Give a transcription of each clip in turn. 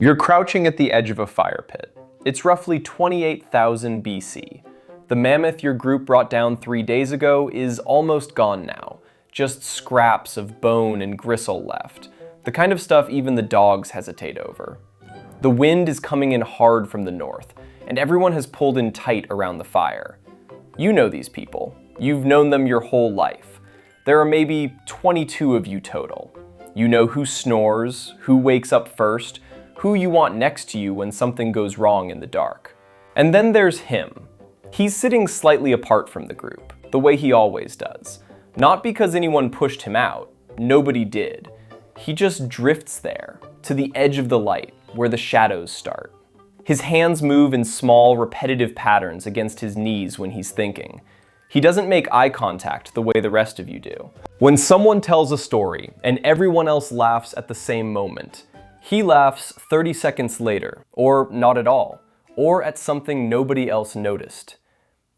You're crouching at the edge of a fire pit. It's roughly 28,000 BC. The mammoth your group brought down 3 days ago is almost gone now. Just scraps of bone and gristle left. The kind of stuff even the dogs hesitate over. The wind is coming in hard from the north, and everyone has pulled in tight around the fire. You know these people. You've known them your whole life. There are maybe 22 of you total. You know who snores, who wakes up first, who you want next to you when something goes wrong in the dark. And then there's him. He's sitting slightly apart from the group, the way he always does. Not because anyone pushed him out. Nobody did. He just drifts there, to the edge of the light, where the shadows start. His hands move in small, repetitive patterns against his knees when he's thinking. He doesn't make eye contact the way the rest of you do. When someone tells a story and everyone else laughs at the same moment, he laughs 30 seconds later, or not at all, or at something nobody else noticed.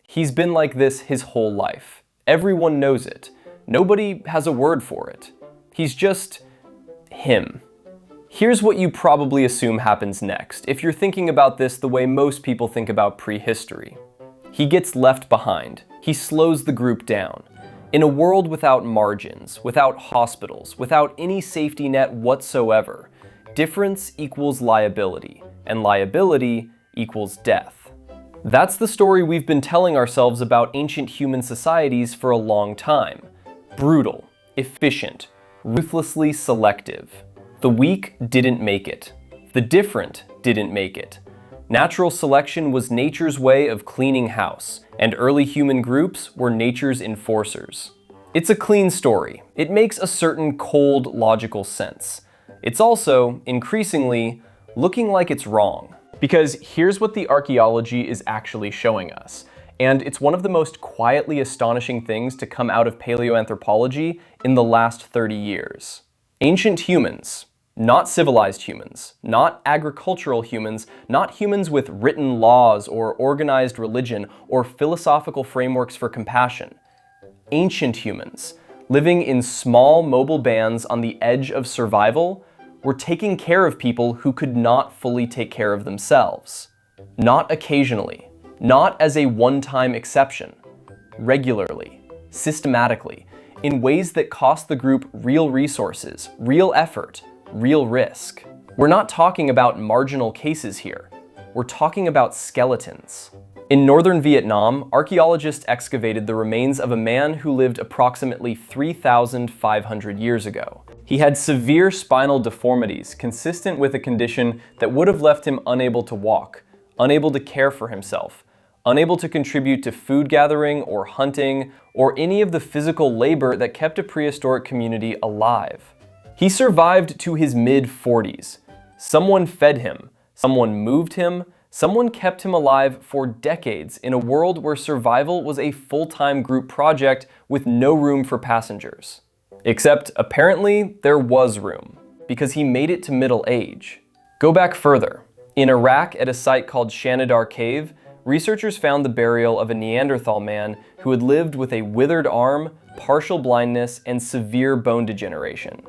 He's been like this his whole life. Everyone knows it. Nobody has a word for it. He's just him. Here's what you probably assume happens next, if you're thinking about this the way most people think about prehistory. He gets left behind. He slows the group down. In a world without margins, without hospitals, without any safety net whatsoever, difference equals liability, and liability equals death. That's the story we've been telling ourselves about ancient human societies for a long time. Brutal, efficient, ruthlessly selective. The weak didn't make it. The different didn't make it. Natural selection was nature's way of cleaning house, and early human groups were nature's enforcers. It's a clean story. It makes a certain cold, logical sense. It's also, increasingly, looking like it's wrong. Because here's what the archaeology is actually showing us, and it's one of the most quietly astonishing things to come out of paleoanthropology in the last 30 years. Ancient humans, not civilized humans, not agricultural humans, not humans with written laws or organized religion or philosophical frameworks for compassion. Ancient humans, living in small mobile bands on the edge of survival, were taking care of people who could not fully take care of themselves. Not occasionally, not as a one-time exception. Regularly, systematically, in ways that cost the group real resources, real effort, real risk. We're not talking about marginal cases here. We're talking about skeletons. In northern Vietnam, archaeologists excavated the remains of a man who lived approximately 3,500 years ago. He had severe spinal deformities consistent with a condition that would have left him unable to walk, unable to care for himself, unable to contribute to food gathering or hunting, or any of the physical labor that kept a prehistoric community alive. He survived to his mid-40s. Someone fed him, someone moved him, someone kept him alive for decades in a world where survival was a full-time group project with no room for passengers. Except, apparently, there was room, because he made it to middle age. Go back further. In Iraq, at a site called Shanidar Cave, researchers found the burial of a Neanderthal man who had lived with a withered arm, partial blindness, and severe bone degeneration.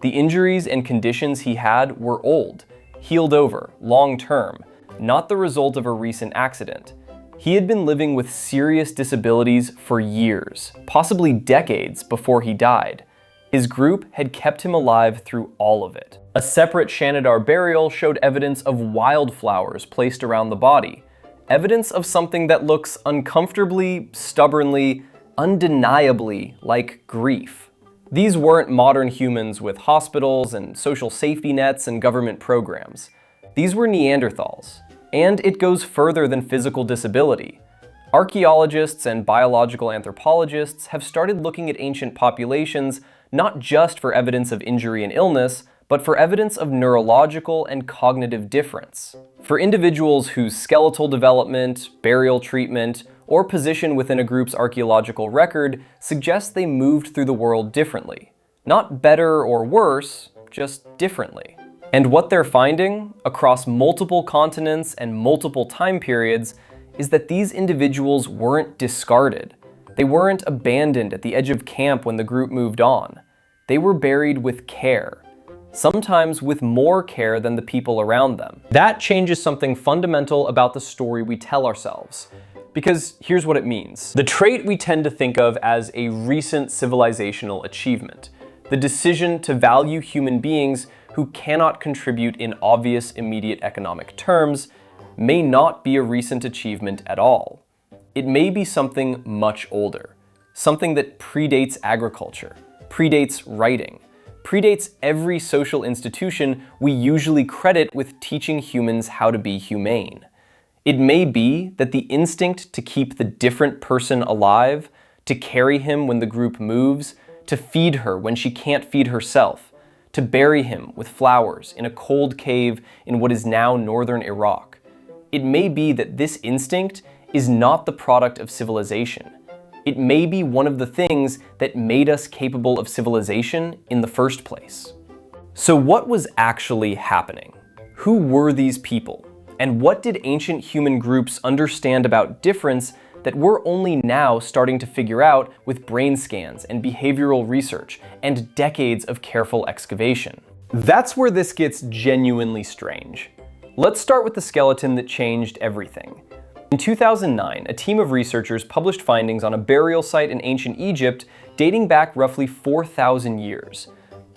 The injuries and conditions he had were old, healed over, long-term, not the result of a recent accident. He had been living with serious disabilities for years, possibly decades before he died. His group had kept him alive through all of it. A separate Shanidar burial showed evidence of wildflowers placed around the body, evidence of something that looks uncomfortably, stubbornly, undeniably like grief. These weren't modern humans with hospitals and social safety nets and government programs. These were Neanderthals. And it goes further than physical disability. Archaeologists and biological anthropologists have started looking at ancient populations not just for evidence of injury and illness, but for evidence of neurological and cognitive difference. For individuals whose skeletal development, burial treatment, or position within a group's archaeological record suggests they moved through the world differently. Not better or worse, just differently. And what they're finding, across multiple continents and multiple time periods, is that these individuals weren't discarded. They weren't abandoned at the edge of camp when the group moved on. They were buried with care. sometimes with more care than the people around them. That changes something fundamental about the story we tell ourselves. Because here's what it means. The trait we tend to think of as a recent civilizational achievement, the decision to value human beings who cannot contribute in obvious immediate economic terms, may not be a recent achievement at all. It may be something much older, something that predates agriculture, predates writing, predates every social institution we usually credit with teaching humans how to be humane. It may be that the instinct to keep the different person alive, to carry him when the group moves, to feed her when she can't feed herself, to bury him with flowers in a cold cave in what is now northern Iraq. It may be that this instinct is not the product of civilization. It may be one of the things that made us capable of civilization in the first place. So what was actually happening? Who were these people? And what did ancient human groups understand about difference that we're only now starting to figure out with brain scans and behavioral research and decades of careful excavation? That's where this gets genuinely strange. Let's start with the skeleton that changed everything. In 2009, a team of researchers published findings on a burial site in ancient Egypt dating back roughly 4,000 years.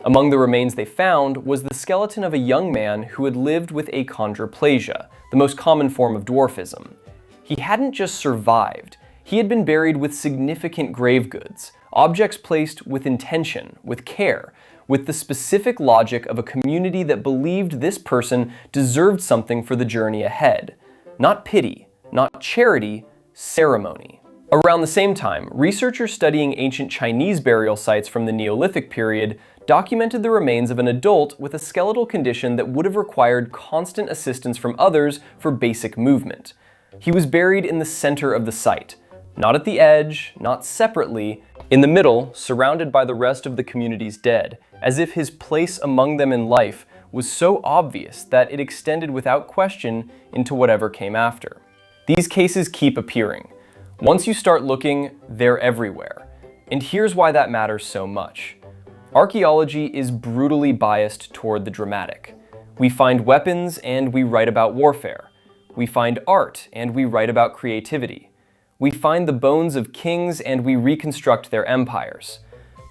Among the remains they found was the skeleton of a young man who had lived with achondroplasia, the most common form of dwarfism. He hadn't just survived, he had been buried with significant grave goods, objects placed with intention, with care, with the specific logic of a community that believed this person deserved something for the journey ahead. Not pity, not charity, ceremony. Around the same time, researchers studying ancient Chinese burial sites from the Neolithic period documented the remains of an adult with a skeletal condition that would have required constant assistance from others for basic movement. He was buried in the center of the site, not at the edge, not separately, in the middle, surrounded by the rest of the community's dead, as if his place among them in life was so obvious that it extended without question into whatever came after. These cases keep appearing. Once you start looking, they're everywhere. And here's why that matters so much. Archaeology is brutally biased toward the dramatic. We find weapons and we write about warfare. We find art and we write about creativity. We find the bones of kings and we reconstruct their empires.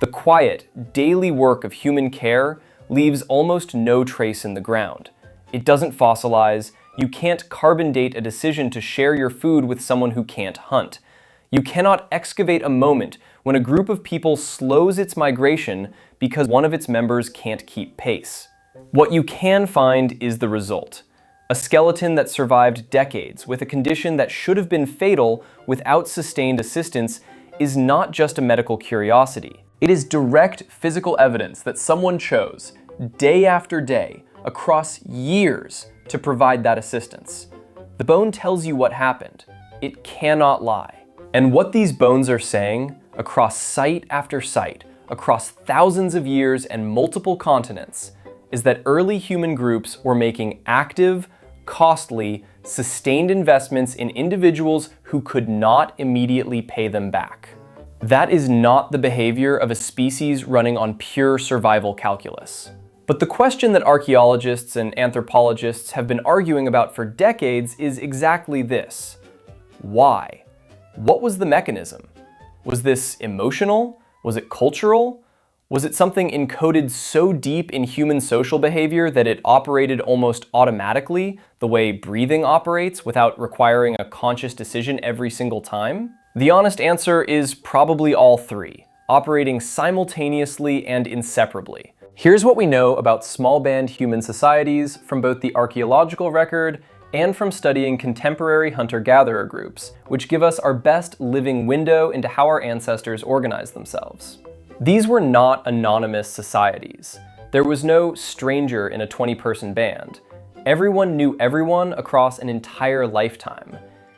The quiet, daily work of human care leaves almost no trace in the ground. It doesn't fossilize. You can't carbon date a decision to share your food with someone who can't hunt. You cannot excavate a moment when a group of people slows its migration because one of its members can't keep pace. What you can find is the result. A skeleton that survived decades with a condition that should have been fatal without sustained assistance is not just a medical curiosity. It is direct physical evidence that someone chose, day after day, across years, to provide that assistance. The bone tells you what happened. It cannot lie. And what these bones are saying, across site after site, across thousands of years and multiple continents, is that early human groups were making active, costly, sustained investments in individuals who could not immediately pay them back. That is not the behavior of a species running on pure survival calculus. But the question that archaeologists and anthropologists have been arguing about for decades is exactly this. Why? What was the mechanism? Was this emotional? Was it cultural? Was it something encoded so deep in human social behavior that it operated almost automatically, the way breathing operates without requiring a conscious decision every single time? The honest answer is probably all three, operating simultaneously and inseparably. Here's what we know about small band human societies from both the archaeological record and from studying contemporary hunter-gatherer groups, which give us our best living window into how our ancestors organized themselves. These were not anonymous societies. There was no stranger in a 20-person band. Everyone knew everyone across an entire lifetime.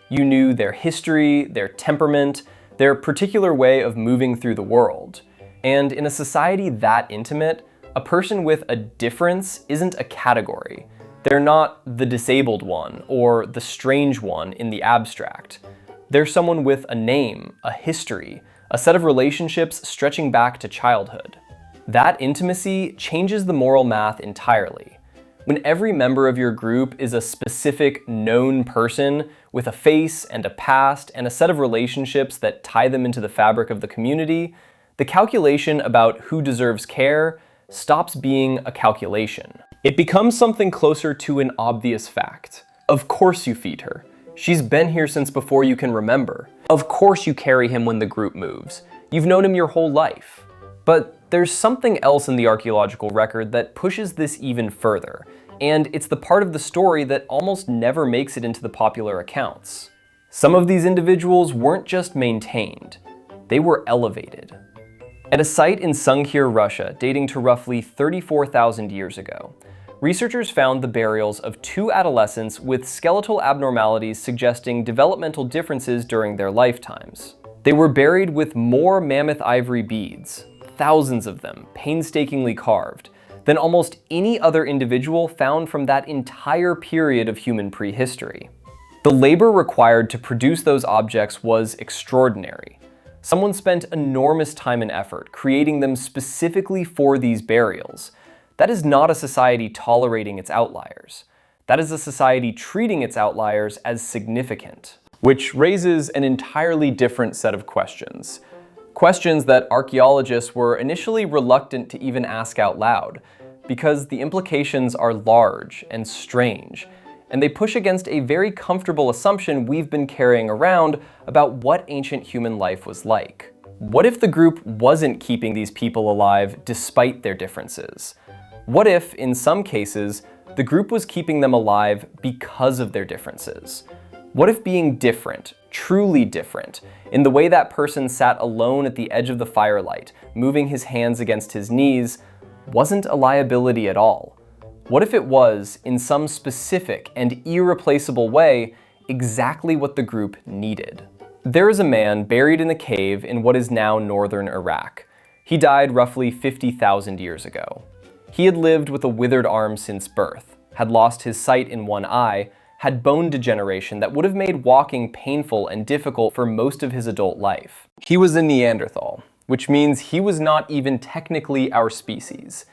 You knew their history, their temperament, their particular way of moving through the world. And in a society that intimate, a person with a difference isn't a category. They're not the disabled one or the strange one in the abstract. They're someone with a name, a history, a set of relationships stretching back to childhood. That intimacy changes the moral math entirely. When every member of your group is a specific known person with a face and a past and a set of relationships that tie them into the fabric of the community, the calculation about who deserves care stops being a calculation. It becomes something closer to an obvious fact. Of course you feed her. She's been here since before you can remember. Of course you carry him when the group moves. You've known him your whole life. But there's something else in the archaeological record that pushes this even further, and it's the part of the story that almost never makes it into the popular accounts. Some of these individuals weren't just maintained, they were elevated. At a site in Sungkir, Russia, dating to roughly 34,000 years ago, researchers found the burials of 2 adolescents with skeletal abnormalities suggesting developmental differences during their lifetimes. They were buried with more mammoth ivory beads, thousands of them, painstakingly carved, than almost any other individual found from that entire period of human prehistory. The labor required to produce those objects was extraordinary. Someone spent enormous time and effort creating them specifically for these burials. That is not a society tolerating its outliers. That is a society treating its outliers as significant. Which raises an entirely different set of questions. Questions that archaeologists were initially reluctant to even ask out loud, because the implications are large and strange, and they push against a very comfortable assumption we've been carrying around about what ancient human life was like. What if the group wasn't keeping these people alive despite their differences? What if, in some cases, the group was keeping them alive because of their differences? What if being different, truly different, in the way that person sat alone at the edge of the firelight, moving his hands against his knees, wasn't a liability at all? What if it was, in some specific and irreplaceable way, exactly what the group needed? There is a man buried in a cave in what is now northern Iraq. He died roughly 50,000 years ago. He had lived with a withered arm since birth, had lost his sight in one eye, had bone degeneration that would have made walking painful and difficult for most of his adult life. He was a Neanderthal, which means he was not even technically our species.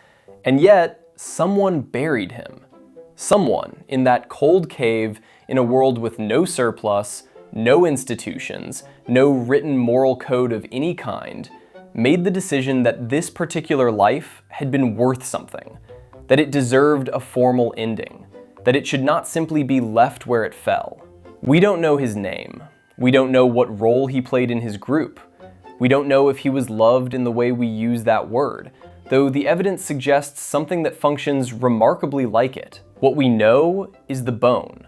And yet, someone buried him. Someone in that cold cave in a world with no surplus, no institutions, no written moral code of any kind, made the decision that this particular life had been worth something, that it deserved a formal ending, that it should not simply be left where it fell. We don't know his name. We don't know what role he played in his group. We don't know if he was loved in the way we use that word, though the evidence suggests something that functions remarkably like it. What we know is the bone.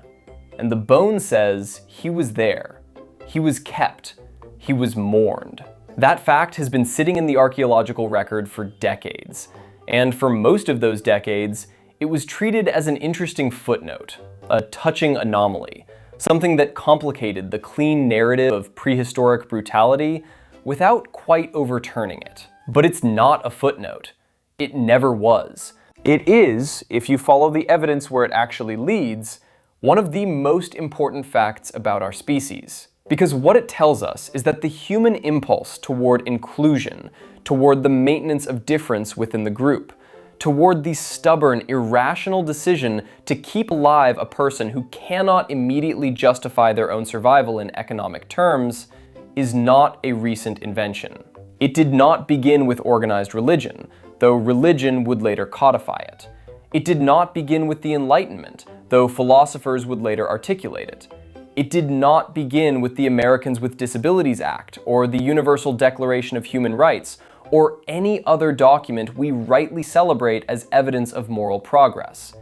And the bone says he was there. He was kept. He was mourned. That fact has been sitting in the archaeological record for decades. And for most of those decades, it was treated as an interesting footnote, a touching anomaly, something that complicated the clean narrative of prehistoric brutality without quite overturning it. But it's not a footnote. It never was. It is, if you follow the evidence where it actually leads, one of the most important facts about our species. Because what it tells us is that the human impulse toward inclusion, toward the maintenance of difference within the group, toward the stubborn, irrational decision to keep alive a person who cannot immediately justify their own survival in economic terms, is not a recent invention. It did not begin with organized religion, though religion would later codify it. It did not begin with the Enlightenment, though philosophers would later articulate it. It did not begin with the Americans with Disabilities Act, or the Universal Declaration of Human Rights, or any other document we rightly celebrate as evidence of moral progress.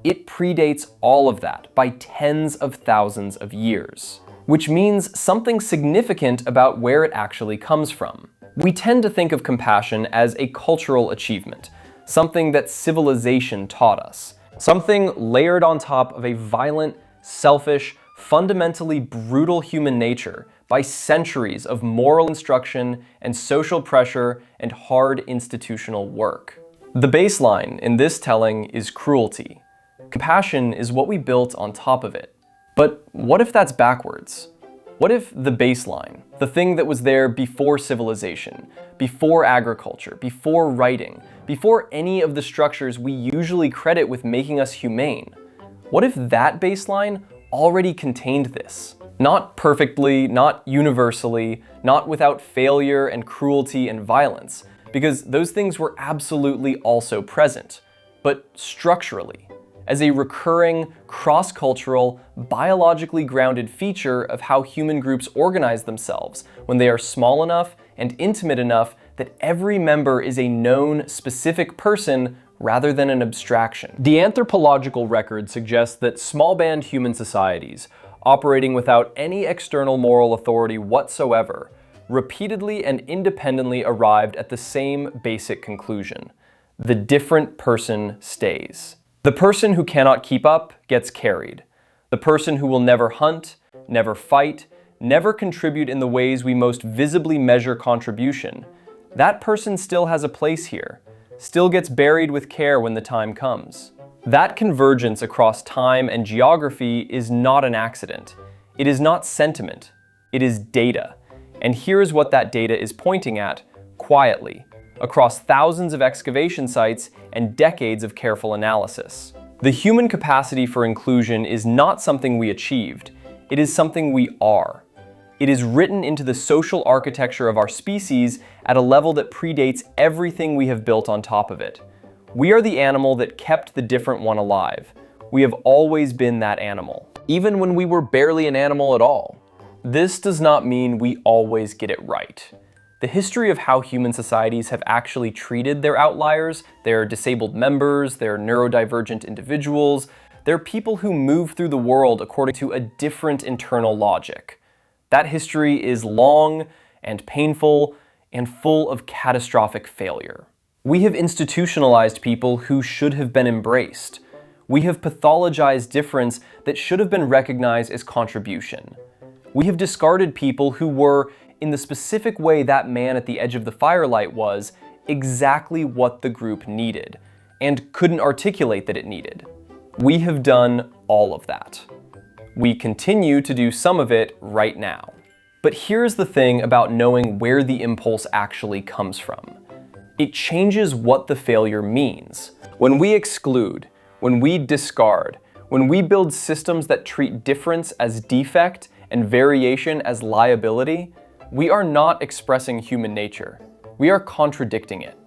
It predates all of that by tens of thousands of years, which means something significant about where it actually comes from. We tend to think of compassion as a cultural achievement, something that civilization taught us, something layered on top of a violent, selfish, fundamentally brutal human nature by centuries of moral instruction and social pressure and hard institutional work. The baseline in this telling is cruelty. Compassion is what we built on top of it. But what if that's backwards? What if the baseline, The thing that was there before civilization, before agriculture, before writing, before any of the structures we usually credit with making us humane. What if that baseline already contained this? Not perfectly, not universally, not without failure and cruelty and violence, because those things were absolutely also present, but structurally, as a recurring, cross-cultural, biologically grounded feature of how human groups organize themselves when they are small enough and intimate enough that every member is a known, specific person rather than an abstraction. The anthropological record suggests that small band human societies, operating without any external moral authority whatsoever, repeatedly and independently arrived at the same basic conclusion: the different person stays. The person who cannot keep up gets carried. The person who will never hunt, never fight, never contribute in the ways we most visibly measure contribution, that person still has a place here, still gets buried with care when the time comes. That convergence across time and geography is not an accident. It is not sentiment. It is data. And here's what that data is pointing at, quietly, across thousands of excavation sites and decades of careful analysis. The human capacity for inclusion is not something we achieved. It is something we are. It is written into the social architecture of our species at a level that predates everything we have built on top of it. We are the animal that kept the different one alive. We have always been that animal, even when we were barely an animal at all. This does not mean we always get it right. The history of how human societies have actually treated their outliers, their disabled members, their neurodivergent individuals, their people who move through the world according to a different internal logic. That history is long and painful and full of catastrophic failure. We have institutionalized people who should have been embraced. We have pathologized difference that should have been recognized as contribution. We have discarded people who were, in the specific way that man at the edge of the firelight was, exactly what the group needed, and couldn't articulate that it needed. We have done all of that. We continue to do some of it right now. But here's the thing about knowing where the impulse actually comes from. It changes what the failure means. When we exclude, when we discard, when we build systems that treat difference as defect and variation as liability, we are not expressing human nature. We are contradicting it.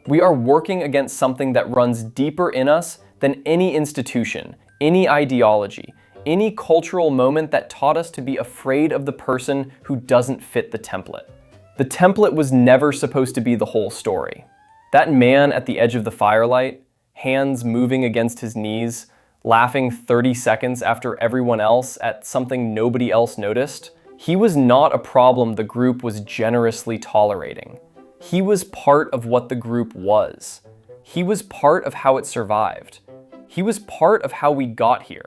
We are working against something that runs deeper in us than any institution, any ideology, any cultural moment that taught us to be afraid of the person who doesn't fit the template. The template was never supposed to be the whole story. That man at the edge of the firelight, hands moving against his knees, laughing 30 seconds after everyone else at something nobody else noticed, he was not a problem the group was generously tolerating. He was part of what the group was. He was part of how it survived. He was part of how we got here.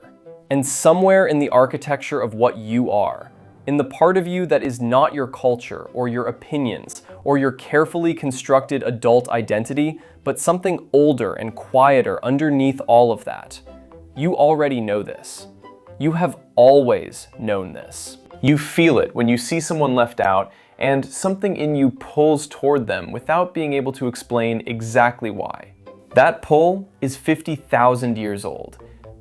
And somewhere in the architecture of what you are, in the part of you that is not your culture or your opinions or your carefully constructed adult identity, but something older and quieter underneath all of that, you already know this. You have always known this. You feel it when you see someone left out, and something in you pulls toward them without being able to explain exactly why. That pull is 50,000 years old.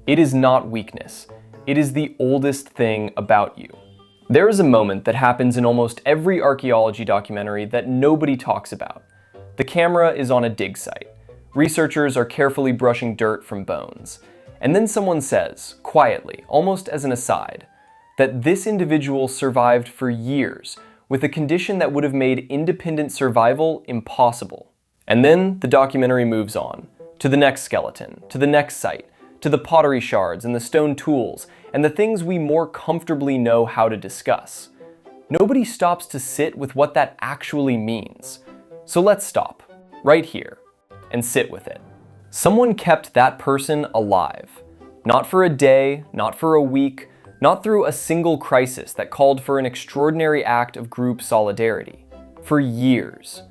It is not weakness. It is the oldest thing about you. There is a moment that happens in almost every archaeology documentary that nobody talks about. The camera is on a dig site. Researchers are carefully brushing dirt from bones. And then someone says, quietly, almost as an aside, that this individual survived for years with a condition that would have made independent survival impossible. And then the documentary moves on, to the next skeleton, to the next site, to the pottery shards and the stone tools, and the things we more comfortably know how to discuss. Nobody stops to sit with what that actually means. So let's stop, right here, and sit with it. Someone kept that person alive. Not for a day, not for a week, not through a single crisis that called for an extraordinary act of group solidarity. For years.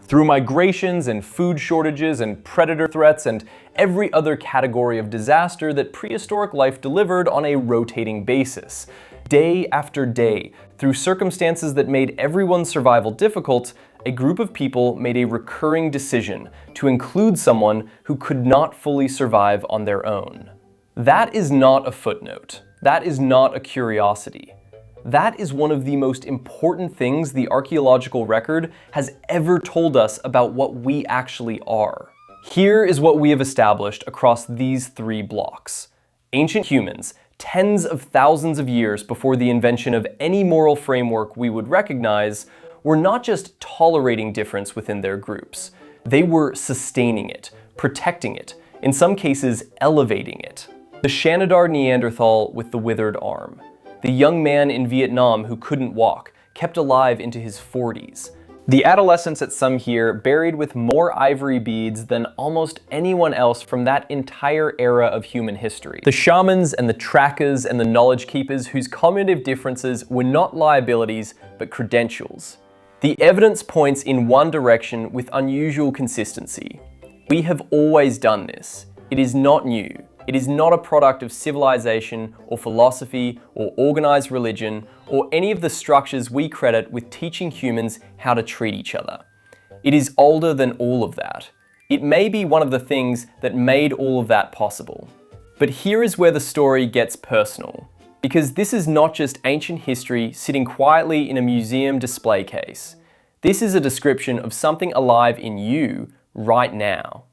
Through migrations and food shortages and predator threats and every other category of disaster that prehistoric life delivered on a rotating basis. Day after day, through circumstances that made everyone's survival difficult, a group of people made a recurring decision to include someone who could not fully survive on their own. That is not a footnote. That is not a curiosity. That is one of the most important things the archaeological record has ever told us about what we actually are. Here is what we have established across these 3 blocks. Ancient humans, tens of thousands of years before the invention of any moral framework we would recognize, were not just tolerating difference within their groups. They were sustaining it, protecting it, in some cases elevating it. The Shanidar Neanderthal with the withered arm. The young man in Vietnam who couldn't walk, kept alive into his 40s. The adolescents at some here buried with more ivory beads than almost anyone else from that entire era of human history. The shamans and the trackers and the knowledge keepers whose cognitive differences were not liabilities but credentials. The evidence points in one direction with unusual consistency. We have always done this. It is not new. It is not a product of civilization or philosophy or organized religion or any of the structures we credit with teaching humans how to treat each other. It is older than all of that. It may be one of the things that made all of that possible. But here is where the story gets personal. Because this is not just ancient history sitting quietly in a museum display case. This is a description of something alive in you right now.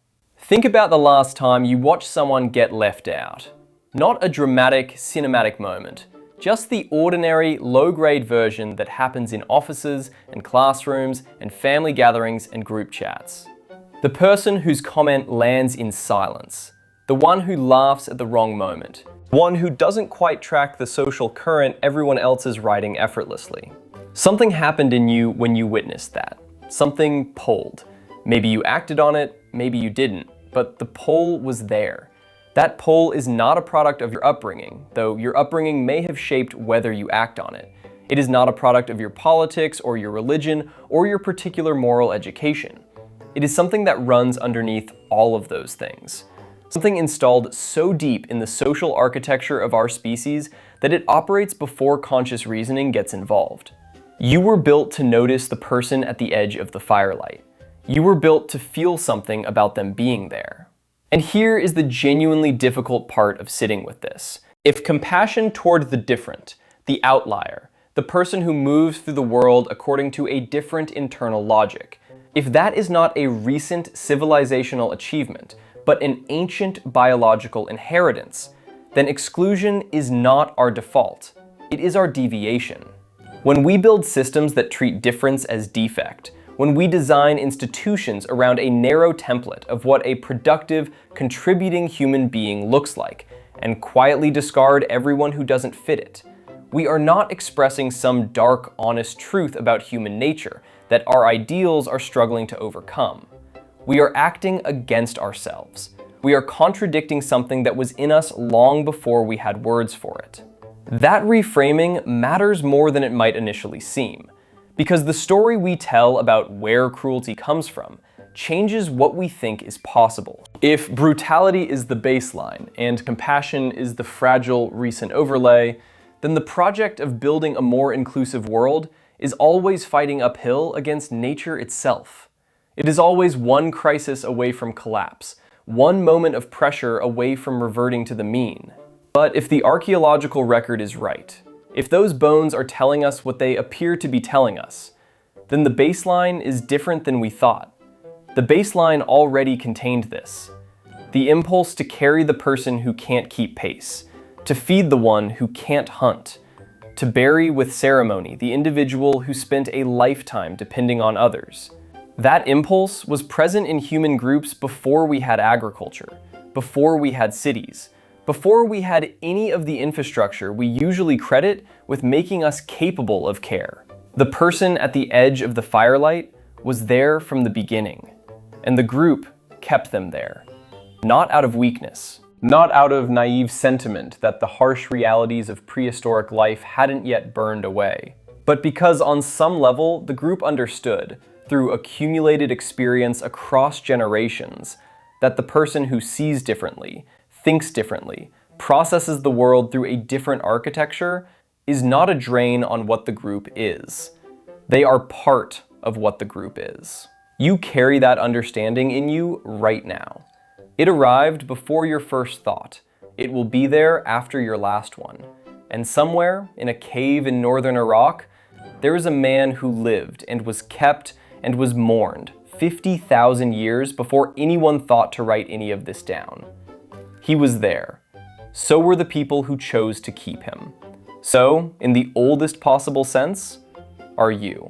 Think about the last time you watched someone get left out. Not a dramatic, cinematic moment, just the ordinary, low-grade version that happens in offices and classrooms and family gatherings and group chats. The person whose comment lands in silence. The one who laughs at the wrong moment. One who doesn't quite track the social current everyone else is riding effortlessly. Something happened in you when you witnessed that. Something pulled. Maybe you acted on it, maybe you didn't. But the pull was there. That pull is not a product of your upbringing, though your upbringing may have shaped whether you act on it. It is not a product of your politics or your religion or your particular moral education. It is something that runs underneath all of those things. Something installed so deep in the social architecture of our species that it operates before conscious reasoning gets involved. You were built to notice the person at the edge of the firelight. You were built to feel something about them being there. And here is the genuinely difficult part of sitting with this. If compassion toward the different, the outlier, the person who moves through the world according to a different internal logic, if that is not a recent civilizational achievement, but an ancient biological inheritance, then exclusion is not our default. It is our deviation. When we build systems that treat difference as defect, when we design institutions around a narrow template of what a productive, contributing human being looks like, and quietly discard everyone who doesn't fit it, we are not expressing some dark, honest truth about human nature that our ideals are struggling to overcome. We are acting against ourselves. We are contradicting something that was in us long before we had words for it. That reframing matters more than it might initially seem. Because the story we tell about where cruelty comes from changes what we think is possible. If brutality is the baseline and compassion is the fragile recent overlay, then the project of building a more inclusive world is always fighting uphill against nature itself. It is always one crisis away from collapse, one moment of pressure away from reverting to the mean. But if the archaeological record is right, if those bones are telling us what they appear to be telling us, then the baseline is different than we thought. The baseline already contained this. The impulse to carry the person who can't keep pace, to feed the one who can't hunt, to bury with ceremony the individual who spent a lifetime depending on others. That impulse was present in human groups before we had agriculture, before we had cities, before we had any of the infrastructure we usually credit with making us capable of care. The person at the edge of the firelight was there from the beginning, and the group kept them there. Not out of weakness, not out of naive sentiment that the harsh realities of prehistoric life hadn't yet burned away, but because on some level the group understood, through accumulated experience across generations, that the person who sees differently, thinks differently, processes the world through a different architecture, is not a drain on what the group is. They are part of what the group is. You carry that understanding in you right now. It arrived before your first thought. It will be there after your last one. And somewhere, in a cave in northern Iraq, there is a man who lived and was kept and was mourned 50,000 years before anyone thought to write any of this down. He was there. So were the people who chose to keep him. So, in the oldest possible sense, are you.